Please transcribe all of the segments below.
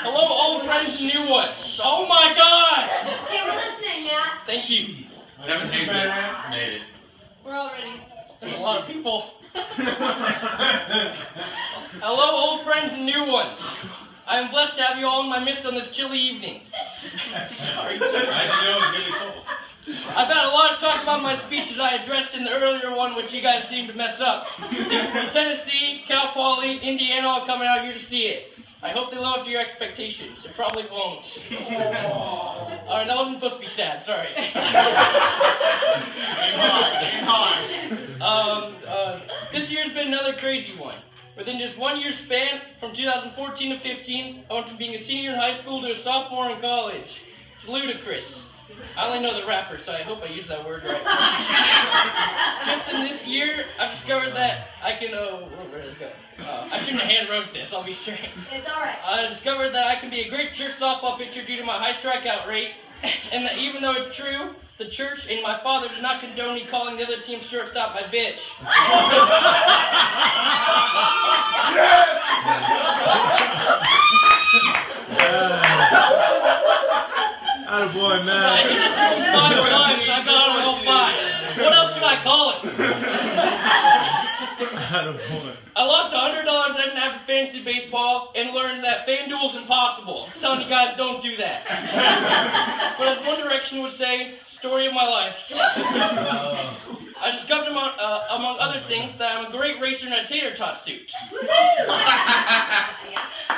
Hello, old friends and new ones. Oh my God! Okay, we're listening, Matt. Thank you. Haven't made it. We're all ready. There's a lot of people. Hello, old friends and new ones. I am blessed to have you all in my midst on this chilly evening. Sorry. I know, it's really cold. I've had a lot of talk about my speeches I addressed in the earlier one, which you guys seem to mess up. From Tennessee, Cal Poly, Indiana, all coming out here to see it. I hope they live up to your expectations. It probably won't. Alright, that wasn't supposed to be sad, sorry. This year's been another crazy one. Within just 1 year span, from 2014 to 15, I went from being a senior in high school to a sophomore in college. It's ludicrous. I only know the rapper, so I hope I use that word right. Just in this year, I've discovered that I can, where does it go? I shouldn't have hand-wrote this, I'll be straight. It's alright. I discovered that I can be a great church softball pitcher due to my high strikeout rate, and that even though it's true, the church and my father did not condone me calling the other team's shortstop my bitch. Attaboy, man. I hit the team 5 times and I got out of all 5. What else should I call it? Attaboy. I lost $100 I didn't have for fantasy baseball and learned that FanDuel's impossible. I'm telling you guys, don't do that. But as One Direction would say, story of my life. I discovered among other things that I'm a great racer in a tater tot suit.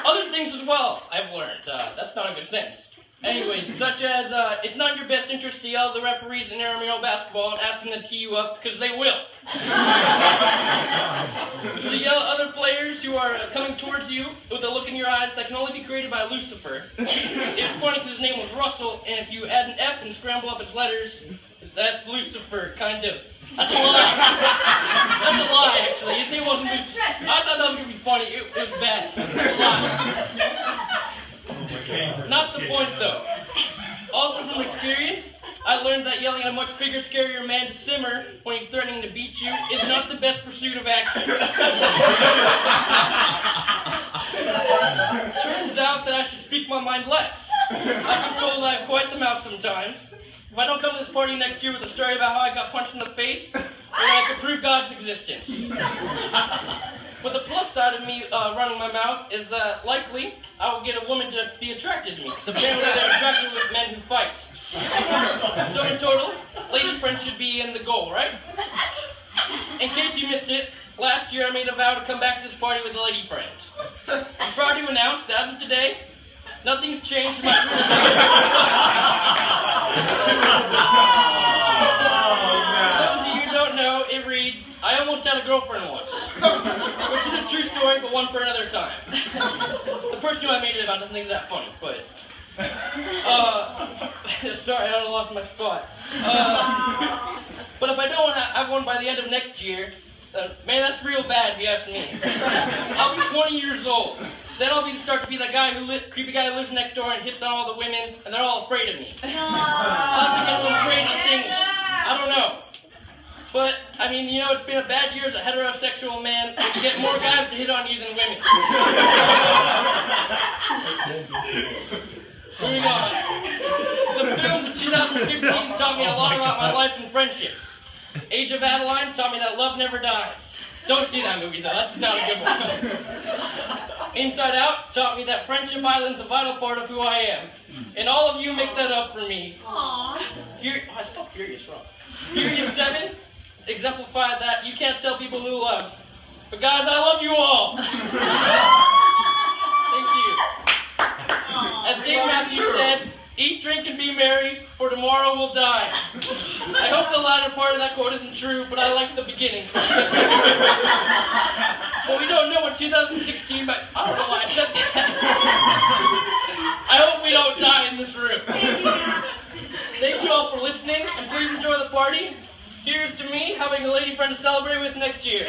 Other things as well, I've learned. That's not a good sentence. Anyways, such as, it's not in your best interest to yell at the referees in intramural basketball and ask them to tee you up, because they will. To yell at other players who are coming towards you with a look in your eyes that can only be created by Lucifer. It's funny because his name was Russell, and if you add an F and scramble up its letters, that's Lucifer, kind of. That's a lie. That's a lie, actually. His name wasn't Lucifer. I thought that was going to be funny. It was bad. It was a lie. Not the point, though. Also from experience, I learned that yelling at a much bigger, scarier man to simmer when he's threatening to beat you is not the best pursuit of action. Turns out that I should speak my mind less. I've been told I have quite the mouth sometimes. If I don't come to this party next year with a story about how I got punched in the face, then I can prove God's existence. But the plus side of me running my mouth is that likely I will get a woman to be attracted to me. Apparently they're attracted with men who fight. So in total, lady friend should be in the goal, right? In case you missed it, last year I made a vow to come back to this party with a lady friend. I'm proud to announce that as of today, nothing's changed in my those of you who don't know, it reads, I almost had a girlfriend once. Which is a true story, but one for another time. The person who I made it about doesn't think it's that funny, but... sorry, I lost my spot. But if I don't have one by the end of next year, man, that's real bad if you ask me. I'll be 20 years old. Then I'll start to be that guy creepy guy who lives next door and hits on all the women, and they're all afraid of me. I'll have to get some crazy things. I don't know. But, I mean, you know, it's been a bad year as a heterosexual man, and you get more guys to hit on you than women. Moving on. The films of 2015 taught me a lot about my life and friendships. Age of Adeline taught me that love never dies. Don't see that movie, though. That's not a good one. Inside Out taught me that Friendship Island's a vital part of who I am. And all of you make that up for me. Aww. I spelled Furious wrong. Furious 7 exemplified that you can't tell people new love. But guys, I love you all. Thank you. As Dave Matthews said, eat, drink, and be merry, for tomorrow we'll die. I hope the latter part of that quote isn't true, but I like the beginning. But we don't know what 2016, but I don't know why I said that. I hope we don't die in this room. Thank you all for listening, and please enjoy the party. Here's to me having a lady friend to celebrate with next year.